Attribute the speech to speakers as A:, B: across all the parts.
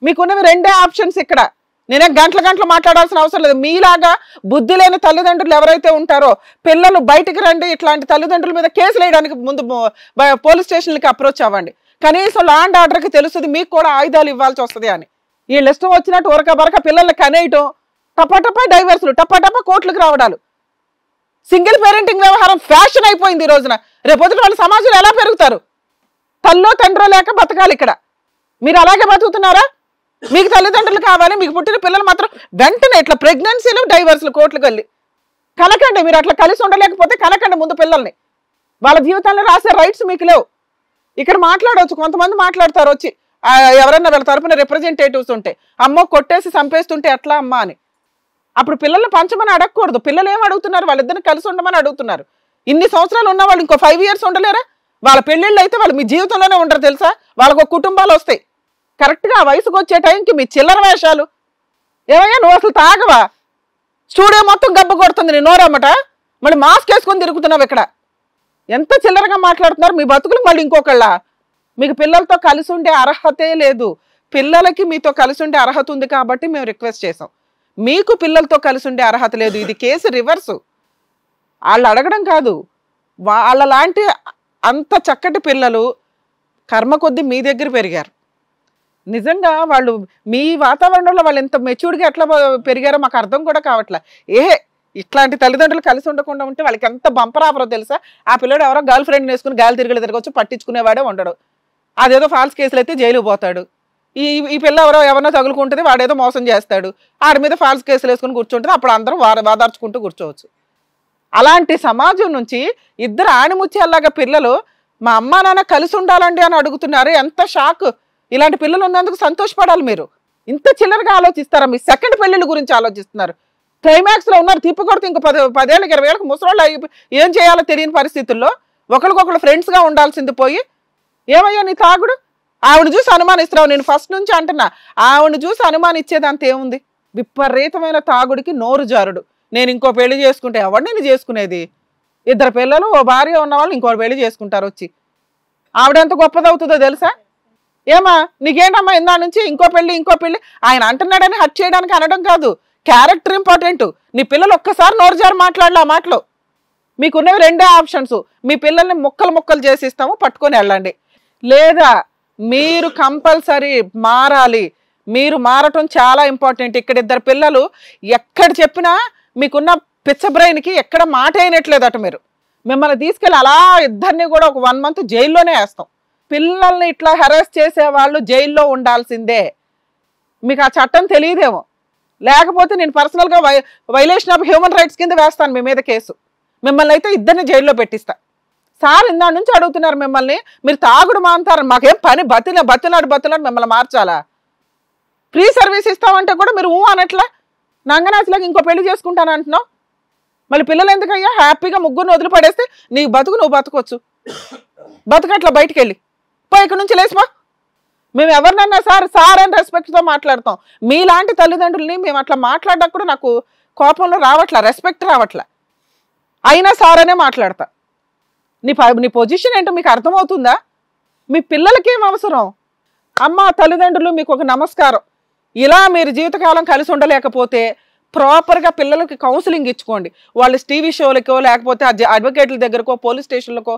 A: మీకున్నవి రెండే ఆప్షన్స్ ఇక్కడ. నేనే గంటలు మాట్లాడాల్సిన అవసరం లేదు. మీలాగా బుద్ధి లేని తల్లిదండ్రులు ఎవరైతే ఉంటారో పిల్లలు బయటికి రండి, ఇట్లాంటి తల్లిదండ్రుల మీద కేసులు వేయడానికి ముందు పోలీస్ స్టేషన్లకి అప్రోచ్ అవ్వండి. కనీసం లా అండ్ ఆర్డర్కి తెలుస్తుంది మీకు కూడా ఆయుధాలు ఇవ్వాల్సి వస్తుంది అని. వీళ్ళు ఇష్టం వచ్చినట్టు ఉరక బరక పిల్లల్ని కనేయటం, టపా డైవర్సులు, టపా కోర్టులకు రావడాలు. సింగిల్ పేరెంటింగ్ వ్యవహారం ఫ్యాషన్ అయిపోయింది ఈ రోజున. రేపొద్దున వాళ్ళు సమాజంలో ఎలా పెరుగుతారు? తల్లో తండ్రో లేక బతకాలి ఇక్కడ. మీరు అలాగే బతుకుతున్నారా? మీకు తల్లిదండ్రులు కావాలి, మీకు పుట్టిన పిల్లలు మాత్రం వెంటనే ఇట్లా ప్రెగ్నెన్సీలు డైవర్సులు కోర్టులకు వెళ్ళి కనకండి. మీరు అట్లా కలిసి ఉండలేకపోతే కనకండి ముందు పిల్లల్ని. వాళ్ళ జీవితాల్లో రాసే రైట్స్ మీకు లేవు. ఇక్కడ మాట్లాడవచ్చు, కొంతమంది మాట్లాడతారు వచ్చి, ఎవరైనా వీళ్ళ తరపున రిప్రజెంటేటివ్స్ ఉంటే, అమ్మో కొట్టేసి చంపేస్తుంటే ఎట్లా అమ్మా అని. అప్పుడు పిల్లల్ని పంచమని అడగకూడదు. పిల్లలు ఏం అడుగుతున్నారు? వాళ్ళిద్దరిని కలిసి ఉండమని అడుగుతున్నారు. ఇన్ని సంవత్సరాలు ఉన్న వాళ్ళు ఇంకో 5 years ఉండలేరా? వాళ్ళ పెళ్ళిళ్ళు అయితే వాళ్ళు మీ జీవితంలోనే ఉండరు తెలుసా? వాళ్ళకు కుటుంబాలు వస్తాయి. కరెక్ట్గా ఆ వయసుకు వచ్చే టైంకి మీ చిల్లర వేషాలు. ఏమయ్యా నువ్వు అసలు తాగవా? స్టూడియో మొత్తం గబ్బు కొడుతుంది నీ నోరమ్మట, మళ్ళీ మాస్క్ వేసుకొని తిరుగుతున్నావు ఇక్కడ. ఎంత చిల్లరగా మాట్లాడుతున్నారు. మీ బతుకులు మళ్ళీ ఇంకొకళ్ళ. మీకు పిల్లలతో కలిసి ఉండే అర్హతే లేదు. పిల్లలకి మీతో కలిసి ఉండే అర్హత ఉంది కాబట్టి మేము రిక్వెస్ట్ చేసాం. మీకు పిల్లలతో కలిసి ఉండే అర్హత లేదు. ఇది కేసు రివర్సు. వాళ్ళు అడగడం కాదు, వాళ్ళ లాంటి అంత చక్కటి పిల్లలు కర్మ కొద్దీ మీ దగ్గర పెరిగారు. నిజంగా వాళ్ళు మీ వాతావరణంలో వాళ్ళు ఎంత మెచ్యూర్డ్గా ఎట్లా పెరిగారో మాకు అర్థం కూడా కావట్లే. ఇట్లాంటి తల్లిదండ్రులు కలిసి ఉండకుండా ఉంటే వాళ్ళకి ఎంత బంపరాపరో తెలుసా? ఆ పిల్లడు ఎవరో గర్ల్ ఫ్రెండ్ వేసుకుని గాలి తిరగచ్చు, పట్టించుకునేవాడే ఉండడు. అదేదో ఫాల్స్ కేసులు అయితే జైలుకు పోతాడు. ఈ పిల్ల ఎవరో తగులుకుంటుంది, వాడేదో మోసం చేస్తాడు, ఆడి మీద ఫాల్స్ కేసులు వేసుకుని కూర్చుంటుంది. అప్పుడు అందరూ వాదార్చుకుంటూ కూర్చోవచ్చు. అలాంటి సమాజం నుంచి ఇద్దరు ఆణిముత్యాల్లాగా పిల్లలు మా అమ్మా నాన్న కలిసి ఉండాలండి అని అడుగుతున్నారు. ఎంత షాక్! ఇలాంటి పిల్లలు ఉన్నందుకు సంతోషపడాలి. మీరు ఇంత చిల్లరగా ఆలోచిస్తారా? మీ సెకండ్ పెళ్లిళ్ళ గురించి ఆలోచిస్తున్నారు. క్లైమాక్స్ లో ఉన్నారు, తిప్పకొడితే ఇంకో 10 ఏళ్ళకి 20 ఏళ్ళకి ముసలోళ్ళు ఏం చేయాలో తెలియని పరిస్థితుల్లో ఒకరికొకరు ఫ్రెండ్స్ గా ఉండాల్సింది పోయి, ఏమయ్యా నీ తాగుడు? ఆవిడ చూసి అనుమానిస్తున్నావు. నేను ఫస్ట్ నుంచి అంటున్నా, ఆవిడ చూసి అనుమానించేది అంత ఏముంది? విపరీతమైన తాగుడికి నోరు జారుడు. నేను ఇంకో పెళ్లి చేసుకుంటే ఎవడు నేను చేసుకునేది? 2 పిల్లలు ఓ భార్య ఉన్న వాళ్ళు ఇంకో పెళ్లి చేసుకుంటారు వచ్చి. ఆవిడ ఎంత గొప్పదవుతుందో తెలుసా? ఏమా నీకేంటమ్మా ఇందా నుంచి ఇంకో పెళ్లి ఆయన అంటున్నాడని హట్ చేయడానికి అనడం కాదు. Character important. నీ పిల్లలు ఒక్కసారి నోరు జారు మాట్లాడలే ఆ మాటలో. మీకున్నవి రెండే ఆప్షన్స్. మీ పిల్లల్ని ముక్కలు చేసిస్తాము, పట్టుకొని వెళ్ళండి. లేదా మీరు కంపల్సరీ మారాలి. మీరు మారటం చాలా ఇంపార్టెంట్. ఇక్కడ 2 పిల్లలు ఎక్కడ చెప్పినా మీకున్న పిచ్చ బ్రెయిన్కి ఎక్కడ మాట అయినట్లేదు అటు. మిమ్మల్ని తీసుకెళ్ళి అలా ఇద్దరిని కూడా ఒక 1 month జైల్లోనే వేస్తాం. పిల్లల్ని ఇట్లా హెరాస్ చేసే వాళ్ళు జైల్లో ఉండాల్సిందే. మీకు ఆ చట్టం తెలియదేమో. లేకపోతే నేను పర్సనల్గా వైలేషన్ ఆఫ్ హ్యూమన్ రైట్స్ కింద వేస్తాను మీ మీద కేసు. మిమ్మల్ని అయితే ఇద్దరిని జైల్లో పెట్టిస్తా. సార్ ఇందా నుంచి అడుగుతున్నారు మిమ్మల్ని, మీరు తాగుడు మాంటారు, మాకేం పని? బతిలాడు మిమ్మల్ని మార్చాలా? ఫ్రీ సర్వీస్ ఇస్తామంటే కూడా మీరు అనట్లా. నంగనాచిలాగా ఇంకో పెళ్లి చేసుకుంటాను అంటున్నావు. మళ్ళీ పిల్లలు ఎందుకయ్యా? హ్యాపీగా ముగ్గురిని వదిలిపడేస్తే నీ బతుకు నువ్వు బతకొచ్చు. బతుకట్లా బయటికి వెళ్ళి పోయి ఇక్కడ నుంచి లేచిపో. మేము ఎవరినన్నా సార్ అని రెస్పెక్ట్తో మాట్లాడతాం. మీలాంటి తల్లిదండ్రుల్ని మేము అట్లా మాట్లాడడానికి కూడా నాకు కోపంలో రావట్లా, రెస్పెక్ట్ రావట్లా. అయినా సార్ అనే మాట్లాడతా. నీ పొజిషన్ ఏంటో మీకు అర్థమవుతుందా? మీ పిల్లలకి ఏం అవసరం? అమ్మ తల్లిదండ్రులు మీకు ఒక నమస్కారం. ఇలా మీరు జీవితకాలం కలిసి ఉండలేకపోతే ప్రాపర్గా పిల్లలకి కౌన్సిలింగ్ ఇచ్చుకోండి. వాళ్ళు టీవీ షోలకో లేకపోతే అడ్వకేట్ల దగ్గరకో పోలీస్ స్టేషన్లకో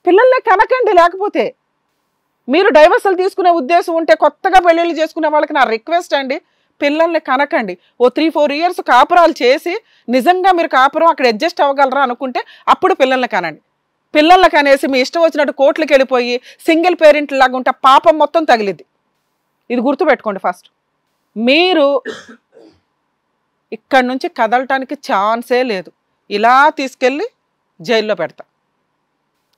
A: పిల్లల్ని కనకండి. లేకపోతే మీరు డైవర్సల్ తీసుకునే ఉద్దేశం ఉంటే కొత్తగా పెళ్ళిళ్ళు చేసుకునే వాళ్ళకి నా రిక్వెస్ట్ అండి, పిల్లల్ని కనకండి. ఓ 3-4 years కాపురాలు చేసి నిజంగా మీరు కాపురం అక్కడ అడ్జస్ట్ అవ్వగలరా అనుకుంటే అప్పుడు పిల్లల్ని కనండి. పిల్లల్ని కనేసి మీ ఇష్టం వచ్చినట్టు కోర్టులకు వెళ్ళిపోయి సింగిల్ పేరెంట్ లాగా ఉంటే పాపం మొత్తం తగిలిద్ది. ఇది గుర్తుపెట్టుకోండి. ఫస్ట్ మీరు ఇక్కడి నుంచి కదలటానికి ఛాన్సే లేదు. ఇలా తీసుకెళ్ళి జైల్లో పెడతా.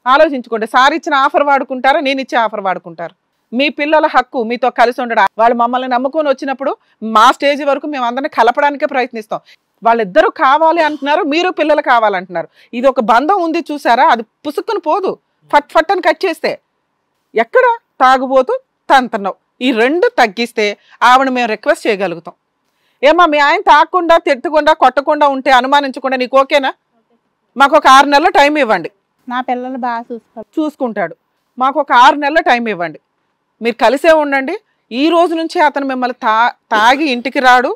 A: ఆలోచించుకోండి. సార్ ఇచ్చిన ఆఫర్ వాడుకుంటారా, నేను ఇచ్చే ఆఫర్ వాడుకుంటారు? మీ పిల్లల హక్కు మీతో కలిసి ఉండడం. వాళ్ళు మమ్మల్ని నమ్ముకొని వచ్చినప్పుడు మా స్టేజ్ వరకు మేము అందరినీ కలపడానికే ప్రయత్నిస్తాం. వాళ్ళిద్దరూ కావాలి అంటున్నారు, మీరు పిల్లలు కావాలంటున్నారు. ఇది ఒక బంధం ఉంది చూసారా, అది పుసుక్కుని పోదు. ఫట్ అని కట్ చేస్తే ఎక్కడ తాగుబోతూ తంతన్నావు. ఈ 2 తగ్గిస్తే ఆవిడ మేము రిక్వెస్ట్ చేయగలుగుతాం. ఏమా మీ ఆయన తాగకుండా తిట్టకుండా కొట్టకుండా ఉంటే అనుమానించకుండా నీకు ఓకేనా? మాకు ఒక 6 నెలలు టైం ఇవ్వండి.
B: నా పిల్లలు బాగా చూసుకుంటాడు.
A: మాకు ఒక 6 నెలలు టైం ఇవ్వండి. మీరు కలిసే ఉండండి. ఈ రోజు నుంచి అతను మిమ్మల్ని తాగి ఇంటికి రాడు,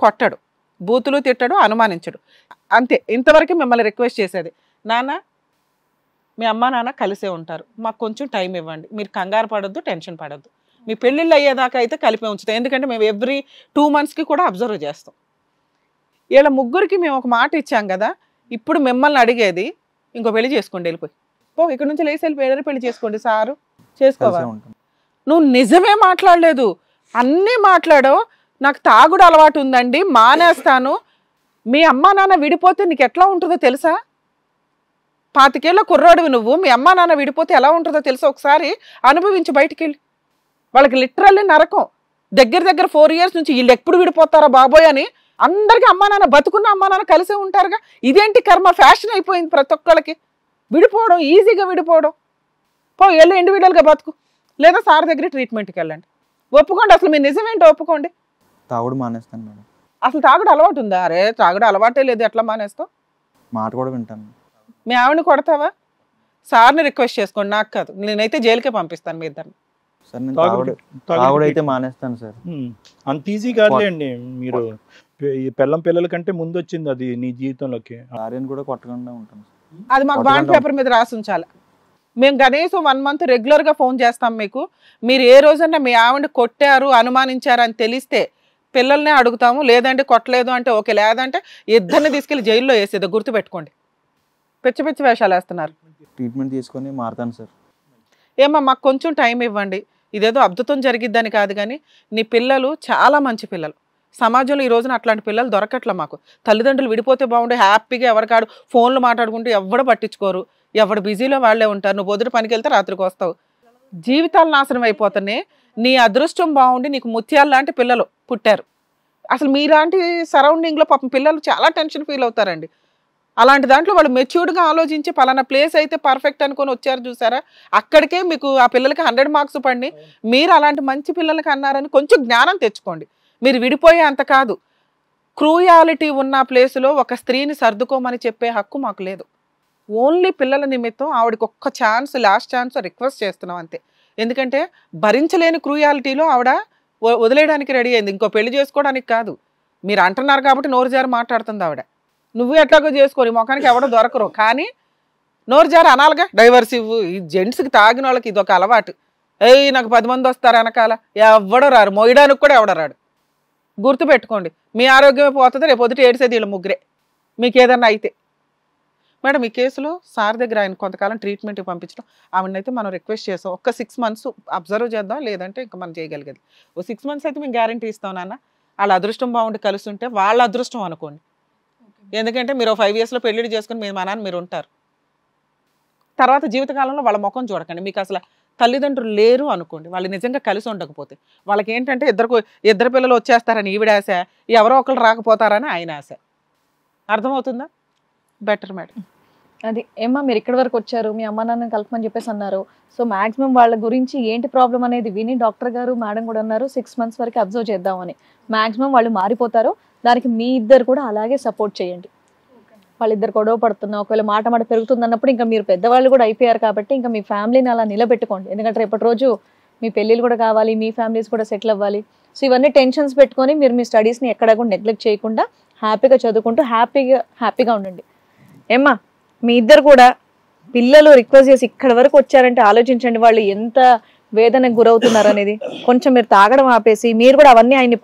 A: కొట్టడు, బూతులు తిట్టడు, అనుమానించడు. అంతే. ఇంతవరకు మిమ్మల్ని రిక్వెస్ట్ చేసేది, నాన్న మీ అమ్మ నాన్న కలిసే ఉంటారు, మాకు కొంచెం టైం ఇవ్వండి, మీరు కంగారు పడొద్దు, టెన్షన్ పడొద్దు, మీ పెళ్ళిళ్ళు అయ్యేదాకా అయితే కలిపే ఉంచుతాం, ఎందుకంటే మేము ఎవ్రీ 2 monthsకి కూడా అబ్జర్వ్ చేస్తాం. వీళ్ళ ముగ్గురికి మేము ఒక మాట ఇచ్చాం కదా, ఇప్పుడు మిమ్మల్ని అడిగేది ఇంకో పెళ్లి చేసుకోండి, వెళ్ళిపోయి ఇక్కడ నుంచి లేచి వెళ్ళి వేరే పెళ్లి చేసుకోండి సారు, చేసుకోవాలి. నువ్వు నిజమే మాట్లాడలేదు, అన్నీ మాట్లాడో, నాకు తాగుడు అలవాటు ఉందండి, మానేస్తాను. మీ అమ్మా నాన్న విడిపోతే నీకు ఎట్లా ఉంటుందో తెలుసా? 25 ఏళ్ళ కుర్రాడివి నువ్వు, మీ అమ్మా నాన్న విడిపోతే ఎలా ఉంటుందో తెలుసా? ఒకసారి అనుభవించి బయటికి వెళ్ళి. వాళ్ళకి లిటరల్లీ నరకం. దగ్గర 4 years నుంచి వీళ్ళు ఎప్పుడు విడిపోతారా బాబోయ్ అని అందరికీ అమ్మా నాన్న, బతుకున్న అమ్మా నాన్న కలిసే ఉంటారుగా. ఇదేంటి కర్మ, ఫ్యాషన్ అయిపోయింది ప్రతి ఒక్కళ్ళకి విడిపోవడం, ఈజీగా విడిపోవడం. వెళ్ళి ఇండివిజువల్గా బతుకు, లేదా సార్ దగ్గర ట్రీట్మెంట్కి వెళ్ళండి. ఒప్పుకోండి, అసలు మీరు నిజమేంటో ఒప్పుకోండి.
B: తాగుడు మానేస్తాను మేడం.
A: అసలు తాగుడు అలవాటు ఉందా? అరే తాగుడు అలవాటే లేదు, ఎట్లా మానేస్తావు?
B: మాట కూడా వింటాను.
A: మీ ఆవిడని కొడతావా? సార్ని రిక్వెస్ట్ చేసుకోండి, నాకు కాదు. నేనైతే జైలుకే పంపిస్తాను మీ ఇద్దరిని.
B: సార్ నేను తాగుడు అయితే మానేస్తాను సార్.
C: అంత ఈజీ కాదులేండి. మీరు పెళ్ళం పిల్లల కంటే ముందు వచ్చింది అది నీ జీవితంలోకి.
B: భార్యను కూడా కొట్టకుండా ఉంటాను.
A: అది మాకు బాండ్ పేపర్ మీద రాసి ఉంచాలి. మేము కనీసం 1 month రెగ్యులర్గా ఫోన్ చేస్తాం మీకు. మీరు ఏ రోజన్నా మీ ఆవిడ కొట్టారు, అనుమానించారు అని తెలిస్తే పిల్లల్నే అడుగుతాము, లేదంటే కొట్టలేదు అంటే ఓకే, లేదంటే ఇద్దరిని తీసుకెళ్లి జైల్లో వేసేది. గుర్తుపెట్టుకోండి, పిచ్చి వేషాలు వేస్తున్నారు.
B: ట్రీట్మెంట్ తీసుకొని మారుతాను సార్.
A: ఏమో మాకు కొంచెం టైం ఇవ్వండి. ఇదేదో అద్భుతం జరిగిద్దని కాదు, కానీ నీ పిల్లలు చాలా మంచి పిల్లలు. సమాజంలో ఈ రోజున అట్లాంటి పిల్లలు దొరకట్లే మాకు. తల్లిదండ్రులు విడిపోతే బాగుండే, హ్యాపీగా ఎవరికాడు ఫోన్లు మాట్లాడుకుంటూ ఎవడు పట్టించుకోరు, ఎవడు బిజీలో వాళ్ళే ఉంటారు. నువ్వు పొద్దుట పనికి వెళ్తే రాత్రికి వస్తావు. జీవితాలు నాశనం అయిపోతున్నాయి. నీ అదృష్టం బాగుండి నీకు ముత్యాలు లాంటి పిల్లలు పుట్టారు. అసలు మీలాంటి సరౌండింగ్లో పాపం పిల్లలు చాలా టెన్షన్ ఫీల్ అవుతారండి. అలాంటి దాంట్లో వాళ్ళు మెచ్యూర్డ్గా ఆలోచించి పలానా ప్లేస్ అయితే పర్ఫెక్ట్ అనుకొని వచ్చారు చూసారా, అక్కడికే మీకు ఆ పిల్లలకి 100 marks పడి మీరు అలాంటి మంచి పిల్లలకి అన్నారని కొంచెం జ్ఞానం తెచ్చుకోండి. మీరు విడిపోయే అంత కాదు. క్రూయాలిటీ ఉన్న ప్లేస్లో ఒక స్త్రీని సర్దుకోమని చెప్పే హక్కు మాకు లేదు. ఓన్లీ పిల్లల నిమిత్తం ఆవిడకి ఒక్క ఛాన్స్, లాస్ట్ ఛాన్స్ రిక్వెస్ట్ చేస్తున్నాం అంతే. ఎందుకంటే భరించలేని క్రూయాలిటీలో ఆవిడ వదిలేయడానికి రెడీ అయింది, ఇంకో పెళ్లి చేసుకోవడానికి కాదు. మీరు అంటున్నారు కాబట్టి నోరు జారి మాట్లాడుతుంది ఆవిడ. నువ్వు ఎట్లాగో చేసుకోరు, మొఖానికి ఎవడో దొరకరు, కానీ నోరు జారి అనాలిగా. డైవర్స్ ఇవ్వు. ఈ జెంట్స్కి తాగిన వాళ్ళకి ఇది ఒక అలవాటు. నాకు 10 మంది వస్తారు వెనకాల, ఎవడో రారు, మోయడానికి కూడా ఎవడో రాడు. గుర్తుపెట్టుకోండి, మీ ఆరోగ్యమే పోతుంది, రేపు పొద్దుట ఏడ్చేది వీళ్ళ ముగ్గురే మీకు ఏదన్నా అయితే. మేడం ఈ కేసులో సార్ దగ్గర ఆయన కొంతకాలం ట్రీట్మెంట్కి పంపించడం, ఆవిడనైతే మనం రిక్వెస్ట్ చేస్తాం ఒక్క 6 months అబ్జర్వ్ చేద్దాం, లేదంటే ఇంకా మనం చేయగలిగేది ఓ 6 months అయితే మేము గ్యారంటీ ఇస్తాం నాన్న. వాళ్ళ అదృష్టం బాగుండి కలుస్తుంటే వాళ్ళ అదృష్టం అనుకోండి. ఎందుకంటే మీరు 5 yearsలో పెళ్లిళ్ళు చేసుకుని మీ మనాన్ని మీరు ఉంటారు. తర్వాత జీవితకాలంలో వాళ్ళ ముఖం చూడకండి. మీకు అసలు తల్లిదండ్రులు లేరు అనుకోండి, వాళ్ళు నిజంగా కలిసి ఉండకపోతే వాళ్ళకి ఏంటంటే ఇద్దరు పిల్లలు వచ్చేస్తారని ఈవిడ ఆశ, ఎవరో ఒకరు రాకపోతారని ఆయన ఆశ. అర్థమవుతుందా? Better madam.
D: అది ఏమ్మా మీరు ఇక్కడి వరకు వచ్చారు, మీ అమ్మ నాన్నని కలపమని చెప్పేసి అన్నారు. సో మాక్సిమం వాళ్ళ గురించి ఏంటి ప్రాబ్లం అనేది విని డాక్టర్ గారు మేడం కూడా అన్నారు 6 months వరకు అబ్జర్వ్ చేద్దామని. మాక్సిమం వాళ్ళు మారిపోతారు. దానికి మీ ఇద్దరు కూడా అలాగే సపోర్ట్ చేయండి. వాళ్ళిద్దరు గొడవ పడుతున్నా, ఒకవేళ మాట పెరుగుతుంది అన్నప్పుడు ఇంకా మీరు పెద్దవాళ్ళు కూడా అయిపోయారు కాబట్టి ఇంకా మీ ఫ్యామిలీని అలా నిలబెట్టుకోండి. ఎందుకంటే రేపటి రోజు మీ పెళ్ళిళ్ళు కూడా కావాలి, మీ ఫ్యామిలీస్ కూడా సెటిల్ అవ్వాలి. సో ఇవన్నీ టెన్షన్స్ పెట్టుకొని మీరు మీ స్టడీస్ని ఎక్కడ కూడా నెగ్లెక్ట్ చేయకుండా హ్యాపీగా చదువుకుంటూ హ్యాపీగా ఉండండి. ఏమ్మా మీ ఇద్దరు కూడా పిల్లలు రిక్వెస్ట్ చేసి ఇక్కడి వరకు వచ్చారంటే ఆలోచించండి వాళ్ళు ఎంత వేదనకు గురవుతున్నారు అనేది. కొంచెం మీరు తాగడం ఆపేసి మీరు కూడా అవన్నీ ఆయన్ని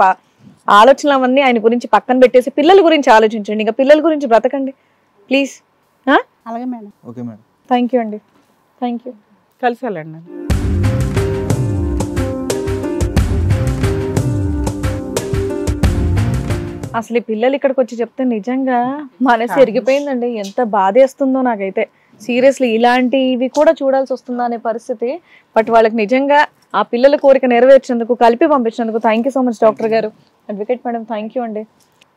D: ఆలోచనలు అవన్నీ ఆయన గురించి పక్కన పెట్టేసి పిల్లల గురించి ఆలోచించండి. ఇంకా పిల్లల గురించి బ్రతకండి ప్లీజ్.
A: అలాగే madam.
B: Okay madam.
D: Thank you అండి. Thank you.
A: కలిసి వెళ్ళండి.
D: అసలు ఈ పిల్లలు ఇక్కడికి వచ్చి చెప్తే నిజంగా మనసు ఎరిగిపోయిందండి. ఎంత బాధేస్తుందో నాకైతే. సీరియస్లీ ఇలాంటివి కూడా చూడాల్సి వస్తుందా అనే పరిస్థితి. బట్ వాళ్ళకి నిజంగా ఆ పిల్లల కోరిక నెరవేర్చినందుకు, కలిపి పంపించినందుకు thank you so much doctor గారు, అడ్వకేట్ మేడం. థ్యాంక్ యూ అండి.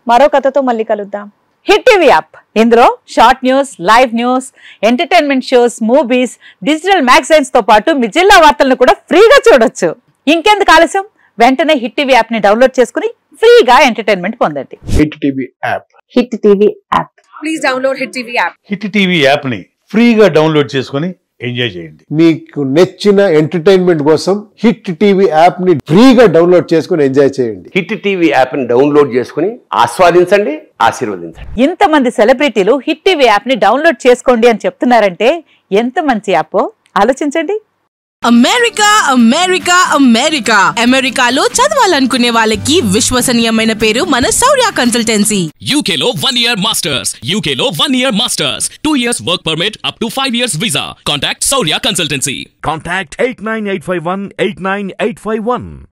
D: మరో కథతో మళ్ళీ కలుద్దాం.
E: హిట్ టీవీ యాప్, ఇందులో short news, live news, entertainment shows, movies, digital magazines తో పాటు మీ జిల్లా వార్తలను కూడా ఫ్రీగా చూడొచ్చు. ఇంకెందుకు ఆలస్యం, వెంటనే హిట్ టీవీ యాప్ ని డౌన్లోడ్ చేసుకుని ఫ్రీగా ఎంటర్టైన్మెంట్ పొందండి.
F: Hit TV app.
E: Hit TV app.
G: Please download hit TV app.
F: Hit TV app ని ఫ్రీగా డౌన్లోడ్ చేసుకుని ఎంజాయ్ చేయండి.
G: మీకు నచ్చిన ఎంటర్టైన్మెంట్ కోసం హిట్ టీవీ యాప్ ని ఫ్రీగా డౌన్లోడ్ చేసుకుని ఎంజాయ్ చేయండి.
H: హిట్ టీవీ యాప్ ని డౌన్లోడ్ చేసుకుని ఆస్వాదించండి, ఆశీర్వదించండి.
E: ఇంతమంది సెలబ్రిటీలు హిట్ టీవీ యాప్ ని డౌన్లోడ్ చేసుకోండి అని చెప్తున్నారంటే ఎంత మంచి యాప్ ఆలోచించండి.
I: అమెరికా అమెరికా అమెరికా అమెరికాలో చదవాలనుకునే వాళ్ళకి విశ్వసనీయమైన పేరు మన శౌర్య కన్సల్టెన్సీ.
J: UK లో 1 year masters, UK లో 1 year masters, 2 years work permit up to 5 years visa. Contact Saurya Consultancy.
F: Contact 89851 89851.